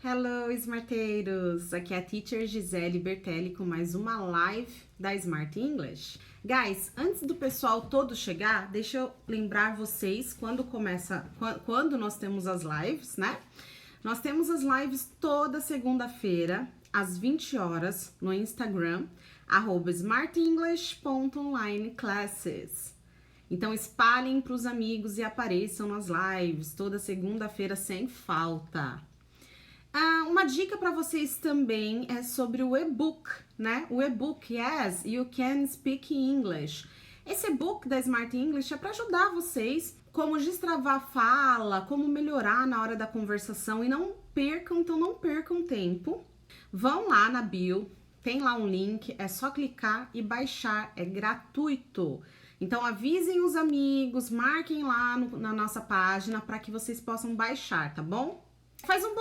Hello, smarteiros! Aqui é a Teacher Gisele Bertelli com mais uma live da Smart English. Guys, antes do pessoal todo chegar, deixa eu lembrar vocês quando nós temos as lives, né? Nós temos as lives toda segunda-feira, às 20 horas, no Instagram, @smartenglish.onlineclasses. Então, espalhem para os amigos e apareçam nas lives, toda segunda-feira, sem falta. Uma dica para vocês também é sobre o e-book, né? O e-book, Yes, You Can Speak English. Esse e-book da Smart English é para ajudar vocês como destravar a fala, como melhorar na hora da conversação e não percam tempo. Vão lá na bio, tem lá um link, é só clicar e baixar, é gratuito. Então avisem os amigos, marquem lá na nossa página para que vocês possam baixar, tá bom? Faz um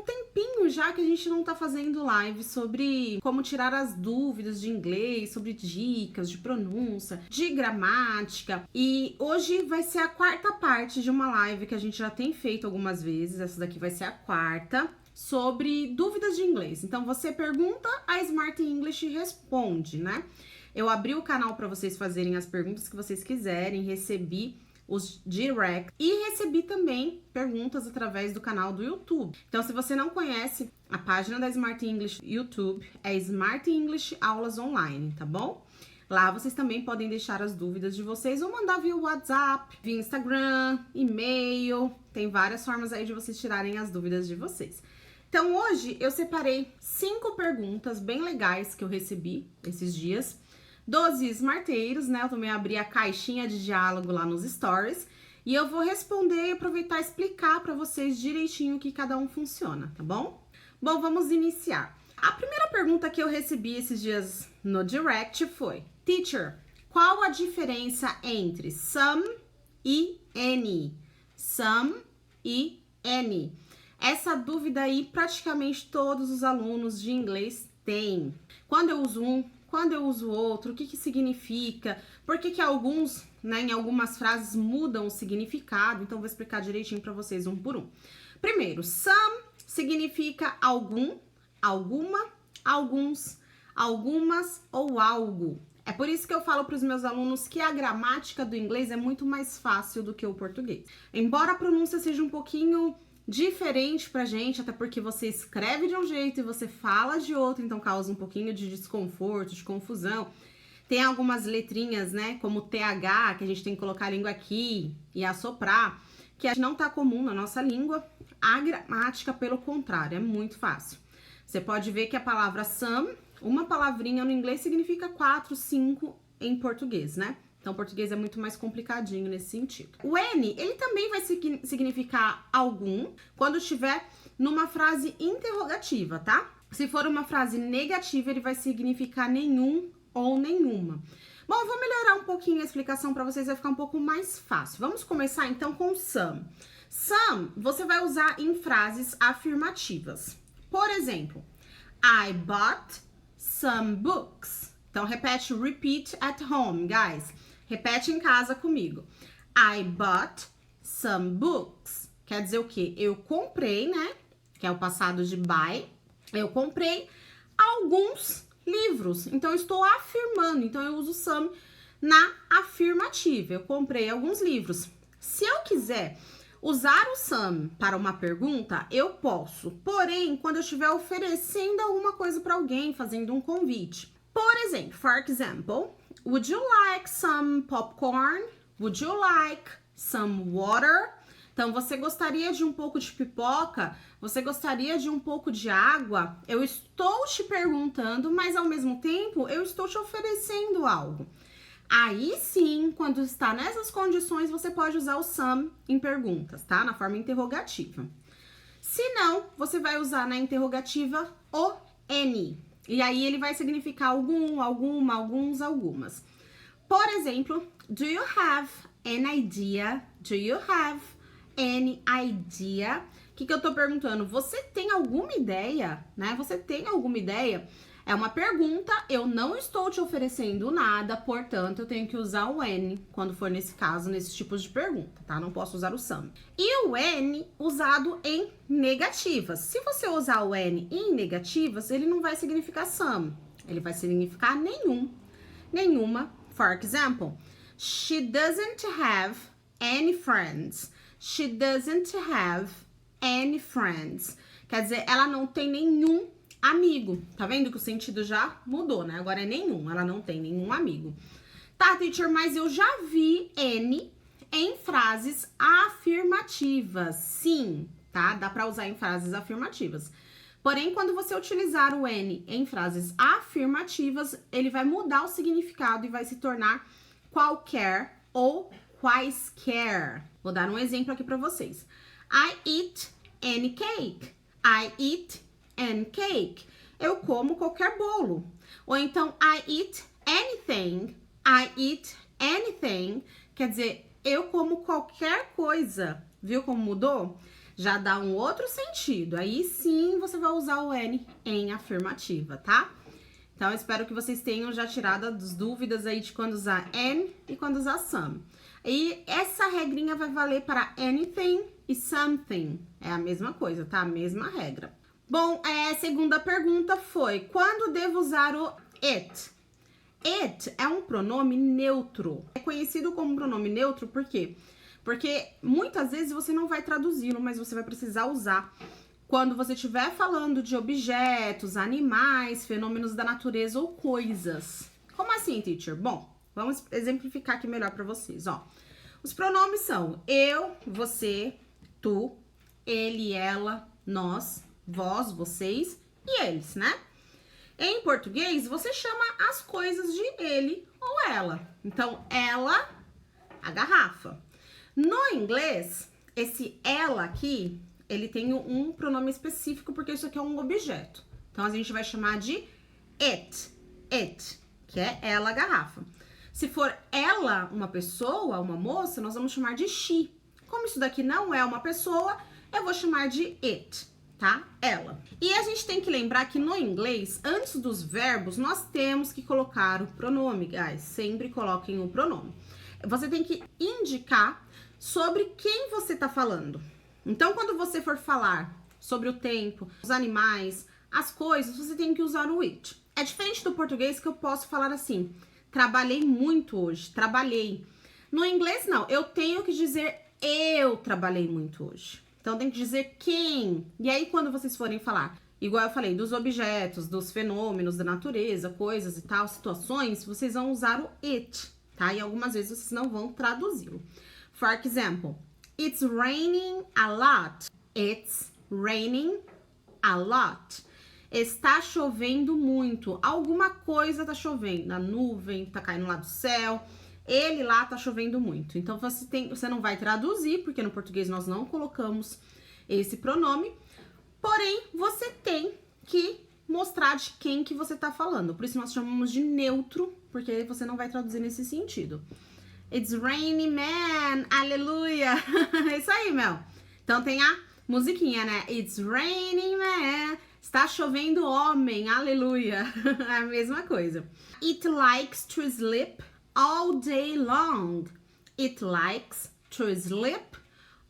tempinho já que a gente não tá fazendo live sobre como tirar as dúvidas de inglês, sobre dicas de pronúncia, de gramática. E hoje vai ser a quarta parte de uma live que a gente já tem feito algumas vezes. Essa daqui vai ser a quarta, sobre dúvidas de inglês. Então você pergunta, a Smart English responde, né? Eu abri o canal para vocês fazerem as perguntas que vocês quiserem, recebi os direct e recebi também perguntas através do canal do YouTube. Então, se você não conhece a página da Smart English YouTube, é Smart English Aulas Online, tá bom? Lá vocês também podem deixar as dúvidas de vocês ou mandar via WhatsApp, via Instagram, e-mail. Tem várias formas aí de vocês tirarem as dúvidas de vocês. Então, hoje eu separei 5 perguntas bem legais que eu recebi esses dias dos smarteiros, né? Eu também abri a caixinha de diálogo lá nos stories e eu vou responder e aproveitar e explicar para vocês direitinho que cada um funciona, tá bom? Bom, vamos iniciar. A primeira pergunta que eu recebi esses dias no direct foi: Teacher, qual a diferença entre some e any? Some e any. Essa dúvida aí praticamente todos os alunos de inglês têm. Quando eu uso um, quando eu uso outro, o que significa, por que alguns, né, em algumas frases mudam o significado, então vou explicar direitinho para vocês um por um. Primeiro, some significa algum, alguma, alguns, algumas ou algo. É por isso que eu falo para os meus alunos que a gramática do inglês é muito mais fácil do que o português. Embora a pronúncia seja um pouquinho diferente pra gente, até porque você escreve de um jeito e você fala de outro, então causa um pouquinho de desconforto, de confusão. Tem algumas letrinhas, né, como TH, que a gente tem que colocar a língua aqui e assoprar, que não tá comum na nossa língua. A gramática, pelo contrário, é muito fácil. Você pode ver que a palavra some, uma palavrinha no inglês significa 4, 5 em português, né? Então, o português é muito mais complicadinho nesse sentido. O any, ele também vai significar algum quando estiver numa frase interrogativa, tá? Se for uma frase negativa, ele vai significar nenhum ou nenhuma. Bom, eu vou melhorar um pouquinho a explicação para vocês, vai ficar um pouco mais fácil. Vamos começar, então, com some. Some, você vai usar em frases afirmativas. Por exemplo, I bought some books. Então, repete, repeat at home, guys. Repete em casa comigo. I bought some books. Quer dizer o quê? Eu comprei, né? Que é o passado de buy. Eu comprei alguns livros. Então, eu estou afirmando. Então, eu uso some na afirmativa. Eu comprei alguns livros. Se eu quiser usar o some para uma pergunta, eu posso. Porém, quando eu estiver oferecendo alguma coisa para alguém, fazendo um convite. Por exemplo, for example, would you like some popcorn? Would you like some water? Então, você gostaria de um pouco de pipoca? Você gostaria de um pouco de água? Eu estou te perguntando, mas ao mesmo tempo, eu estou te oferecendo algo. Aí sim, quando está nessas condições, você pode usar o some em perguntas, tá? Na forma interrogativa. Se não, você vai usar na interrogativa o any. E aí ele vai significar algum, alguma, alguns, algumas. Por exemplo, do you have an idea? Do you have any idea? O que eu tô perguntando? Você tem alguma ideia, né? Você tem alguma ideia? É uma pergunta, eu não estou te oferecendo nada, portanto, eu tenho que usar o N quando for nesse caso, nesses tipos de pergunta, tá? Não posso usar o some. E o N usado em negativas. Se você usar o N em negativas, ele não vai significar some, ele vai significar nenhum, nenhuma. For example, she doesn't have any friends. She doesn't have any friends. Quer dizer, ela não tem nenhum amigo. Tá vendo que o sentido já mudou, né? Agora é nenhum, ela não tem nenhum amigo. Tá, teacher, mas eu já vi N em frases afirmativas. Sim, tá? Dá pra usar em frases afirmativas. Porém, quando você utilizar o N em frases afirmativas, ele vai mudar o significado e vai se tornar qualquer ou quaisquer. Vou dar um exemplo aqui pra vocês. I eat any cake. I eat any cake. Eu como qualquer bolo. Ou então, I eat anything. I eat anything. Quer dizer, eu como qualquer coisa. Viu como mudou? Já dá um outro sentido. Aí sim você vai usar o N em afirmativa, tá? Então, eu espero que vocês tenham já tirado as dúvidas aí de quando usar N e quando usar some. E essa regrinha vai valer para anything e something. É a mesma coisa, tá? A mesma regra. Bom, a segunda pergunta foi: quando devo usar o it? It é um pronome neutro. É conhecido como pronome neutro por quê? Porque muitas vezes você não vai traduzi-lo, mas você vai precisar usar quando você estiver falando de objetos, animais, fenômenos da natureza ou coisas. Como assim, teacher? Bom, vamos exemplificar aqui melhor para vocês, ó. Os pronomes são eu, você, tu, ele, ela, nós, vós, vocês e eles, né? Em português, você chama as coisas de ele ou ela. Então, ela, a garrafa. No inglês, esse ela aqui, ele tem um pronome específico porque isso aqui é um objeto. Então, a gente vai chamar de it, que é ela, a garrafa. Se for ela, uma pessoa, uma moça, nós vamos chamar de she. Como isso daqui não é uma pessoa, eu vou chamar de it, tá? Ela. E a gente tem que lembrar que no inglês, antes dos verbos, nós temos que colocar o pronome, guys. Sempre coloquem o pronome. Você tem que indicar sobre quem você tá falando. Então, quando você for falar sobre o tempo, os animais, as coisas, você tem que usar o it. É diferente do português que eu posso falar assim: trabalhei muito hoje, trabalhei. No inglês, não. Eu tenho que dizer eu trabalhei muito hoje. Então, tem que dizer quem. E aí, quando vocês forem falar, igual eu falei, dos objetos, dos fenômenos da natureza, coisas e tal, situações, vocês vão usar o it, tá? E algumas vezes vocês não vão traduzi-lo. For example, it's raining a lot. It's raining a lot. Está chovendo muito. Alguma coisa tá chovendo. A nuvem tá caindo lá do céu. Ele lá tá chovendo muito. Então, você não vai traduzir, porque no português nós não colocamos esse pronome. Porém, você tem que mostrar de quem que você tá falando. Por isso, nós chamamos de neutro, porque você não vai traduzir nesse sentido. It's raining man, aleluia. É isso aí, Mel. Então, tem a musiquinha, né? It's raining man. Está chovendo homem, aleluia. É a mesma coisa. It likes to sleep all day long. It likes to sleep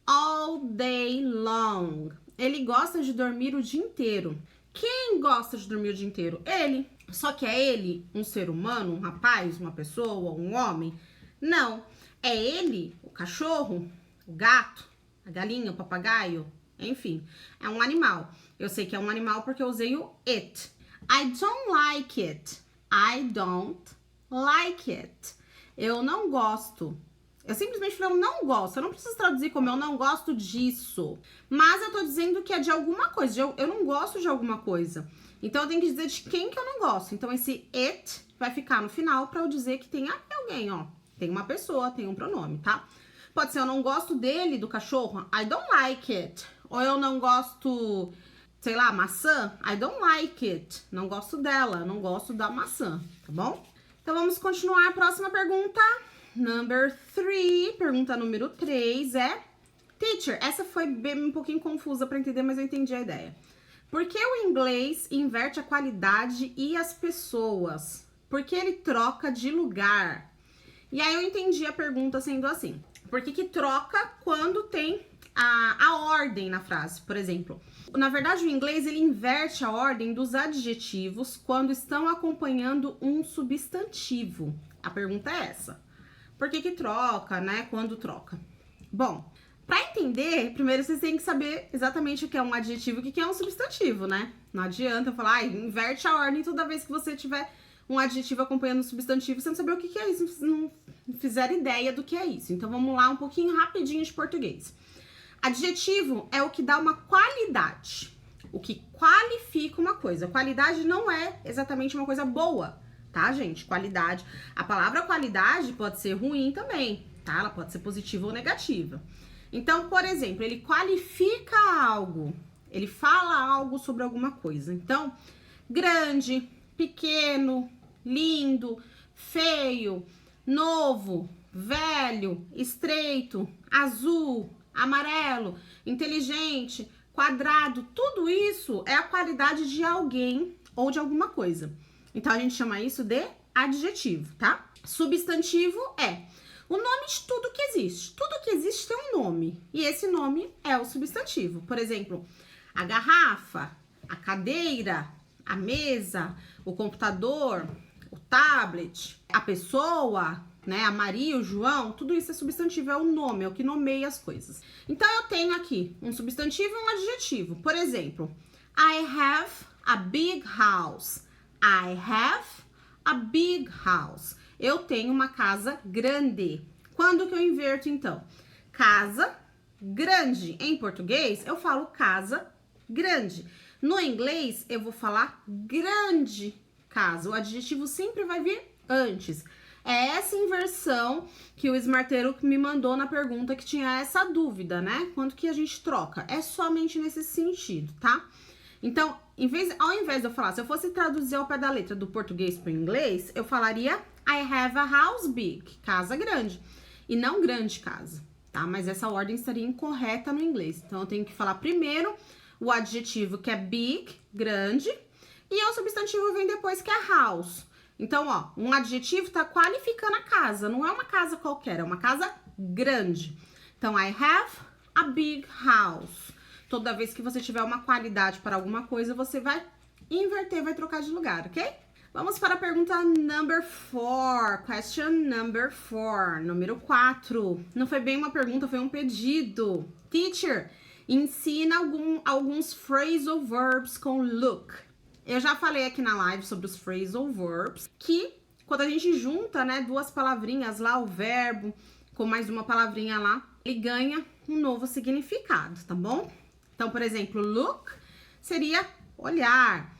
all day long. Ele gosta de dormir o dia inteiro. Quem gosta de dormir o dia inteiro? Ele. Só que é ele um ser humano, um rapaz, uma pessoa, um homem? Não. É ele, o cachorro, o gato, a galinha, o papagaio, enfim. É um animal. Eu sei que é um animal porque eu usei o it. I don't like it. I don't like it. Eu não gosto. Eu simplesmente falei, eu não gosto. Eu não preciso traduzir como eu não gosto disso. Mas eu tô dizendo que é de alguma coisa. Eu não gosto de alguma coisa. Então, eu tenho que dizer de quem que eu não gosto. Então, esse it vai ficar no final pra eu dizer que tem alguém, ó. Tem uma pessoa, tem um pronome, tá? Pode ser eu não gosto dele, do cachorro. I don't like it. Ou eu não gosto, sei lá, maçã. I don't like it. Não gosto dela, não gosto da maçã, tá bom? Então, vamos continuar. A próxima pergunta, number 3, pergunta número 3 é... Teacher, essa foi bem um pouquinho confusa pra entender, mas eu entendi a ideia. Por que o inglês inverte a qualidade e as pessoas? Porque ele troca de lugar. E aí eu entendi a pergunta sendo assim. Por que troca quando tem a ordem na frase, por exemplo? Na verdade, o inglês, ele inverte a ordem dos adjetivos quando estão acompanhando um substantivo. A pergunta é essa. Por que troca, né? Quando troca? Bom, para entender, primeiro vocês têm que saber exatamente o que é um adjetivo e o que é um substantivo, né? Não adianta eu falar, inverte a ordem toda vez que você tiver um adjetivo acompanhando um substantivo, você não saber o que é isso, não fizer ideia do que é isso. Então, vamos lá um pouquinho rapidinho de português. Adjetivo é o que dá uma qualidade, o que qualifica uma coisa. Qualidade não é exatamente uma coisa boa, tá, gente? Qualidade. A palavra qualidade pode ser ruim também, tá? Ela pode ser positiva ou negativa. Então, por exemplo, ele qualifica algo, ele fala algo sobre alguma coisa. Então, grande, pequeno, lindo, feio, novo, velho, estreito, azul, amarelo, inteligente, quadrado, tudo isso é a qualidade de alguém ou de alguma coisa. Então, a gente chama isso de adjetivo, tá? Substantivo é o nome de tudo que existe. Tudo que existe tem um nome, e esse nome é o substantivo. Por exemplo, a garrafa, a cadeira, a mesa, o computador, o tablet, a pessoa, né, a Maria, o João, tudo isso é substantivo, é o nome, é o que nomeia as coisas. Então, eu tenho aqui um substantivo e um adjetivo. Por exemplo, I have a big house. I have a big house. Eu tenho uma casa grande. Quando que eu inverto, então? Casa grande. Em português, eu falo casa grande. No inglês, eu vou falar grande casa. O adjetivo sempre vai vir antes. É essa inversão que o Smarteiro me mandou na pergunta que tinha essa dúvida, né? Quanto que a gente troca? É somente nesse sentido, tá? Então, ao invés de eu falar, se eu fosse traduzir ao pé da letra do português para o inglês, eu falaria I have a house big, casa grande, e não grande casa, tá? Mas essa ordem estaria incorreta no inglês. Então, eu tenho que falar primeiro o adjetivo que é big, grande, e o substantivo vem depois que é house. Então, ó, um adjetivo tá qualificando a casa, não é uma casa qualquer, é uma casa grande. Então, I have a big house. Toda vez que você tiver uma qualidade para alguma coisa, você vai inverter, vai trocar de lugar, ok? Vamos para a pergunta number 4, question number 4, número 4. Não foi bem uma pergunta, foi um pedido. Teacher, ensina alguns phrasal verbs com look. Eu já falei aqui na live sobre os phrasal verbs, que quando a gente junta, né, duas palavrinhas lá, o verbo com mais uma palavrinha lá, ele ganha um novo significado, tá bom? Então, por exemplo, look seria olhar.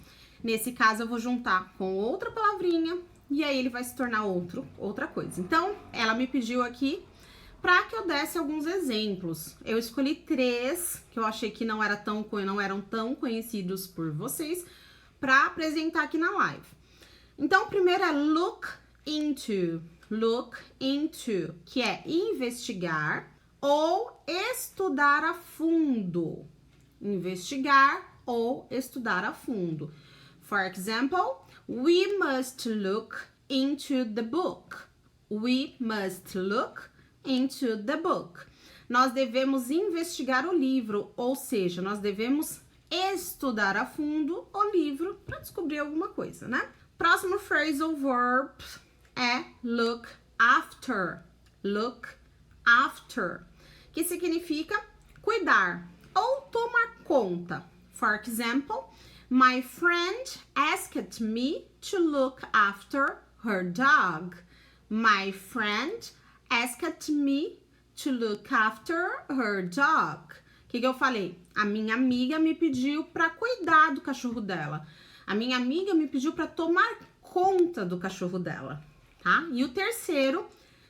Nesse caso, eu vou juntar com outra palavrinha e aí ele vai se tornar outra coisa. Então, ela me pediu aqui para que eu desse alguns exemplos. Eu escolhi 3 que eu achei que não eram tão conhecidos por vocês para apresentar aqui na live. Então, o primeiro é look into, que é investigar ou estudar a fundo. Investigar ou estudar a fundo. For example, we must look into the book. We must look into the book. Nós devemos investigar o livro, ou seja, nós devemos estudar a fundo o livro para descobrir alguma coisa, né? Próximo phrasal verb é look after. Look after, que significa cuidar ou tomar conta. For example, my friend asked me to look after her dog. My friend asked me to look after her dog. O que eu falei? A minha amiga me pediu para cuidar do cachorro dela. A minha amiga me pediu para tomar conta do cachorro dela, tá? E o terceiro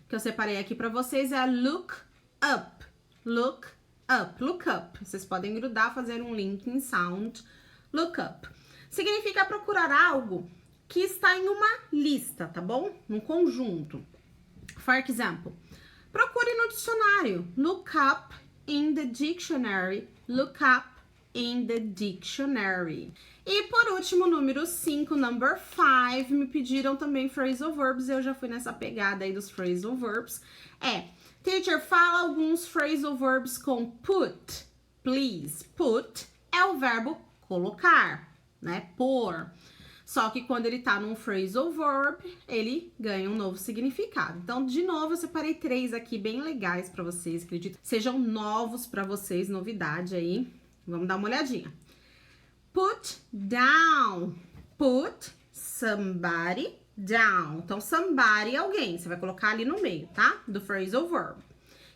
que eu separei aqui para vocês é look up. Look up. Look up. Vocês podem grudar, fazer um linking sound. Look up. Significa procurar algo que está em uma lista, tá bom? Num conjunto. For example, procure no dicionário. Look up in the dictionary. Look up in the dictionary. E por último, número 5, number 5, me pediram também phrasal verbs, eu já fui nessa pegada aí dos phrasal verbs. Teacher, fala alguns phrasal verbs com put, please. Put é o verbo colocar, né, pôr. Só que quando ele tá num phrasal verb, ele ganha um novo significado. Então, de novo, eu separei 3 aqui bem legais pra vocês, acredito que sejam novos pra vocês, novidade aí. Vamos dar uma olhadinha. Put down. Put somebody down. Então, somebody é alguém. Você vai colocar ali no meio, tá? Do phrasal verb.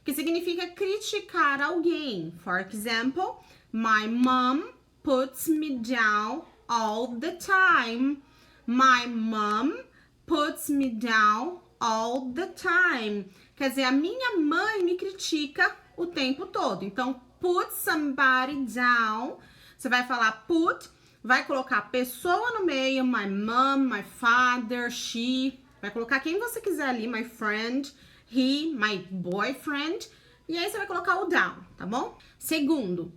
Que significa criticar alguém. For example, my mom puts me down all the time. My mom puts me down all the time. Quer dizer, a minha mãe me critica o tempo todo. Então, put somebody down. Você vai falar put, vai colocar a pessoa no meio, my mom, my father, she. Vai colocar quem você quiser ali, my friend, he, my boyfriend. E aí você vai colocar o down, tá bom? Segundo,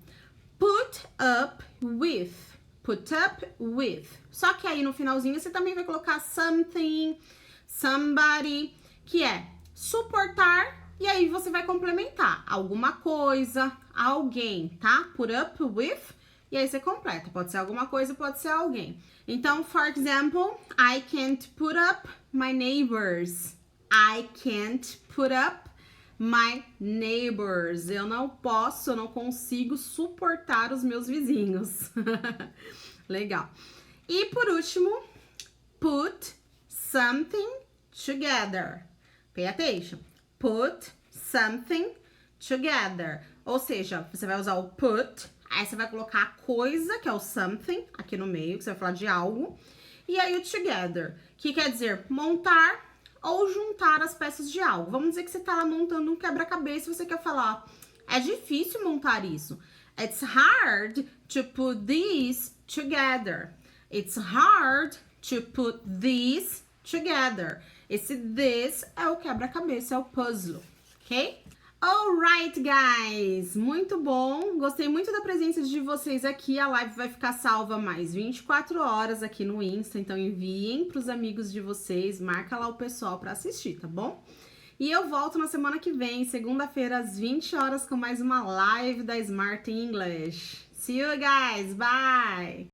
put up with. Put up with. Só que aí no finalzinho você também vai colocar something, somebody, que é suportar. E aí você vai complementar alguma coisa, alguém, tá? Put up with. E aí você completa. Pode ser alguma coisa, pode ser alguém. Então, for example, I can't put up my neighbors. I can't put up my neighbors. Eu não posso, eu não consigo suportar os meus vizinhos. Legal. E por último, put something together. Pay attention. Put something together. Ou seja, você vai usar o put. Aí você vai colocar a coisa, que é o something, aqui no meio, que você vai falar de algo. E aí o together, que quer dizer montar ou juntar as peças de algo. Vamos dizer que você tá lá montando um quebra-cabeça e você quer falar, é difícil montar isso. It's hard to put these together. It's hard to put these together. Esse this é o quebra-cabeça, é o puzzle, ok? Alright, guys! Muito bom! Gostei muito da presença de vocês aqui. A live vai ficar salva mais 24 horas aqui no Insta, então enviem pros amigos de vocês, marca lá o pessoal para assistir, tá bom? E eu volto na semana que vem, segunda-feira, às 20 horas, com mais uma live da Smart English. See you guys! Bye!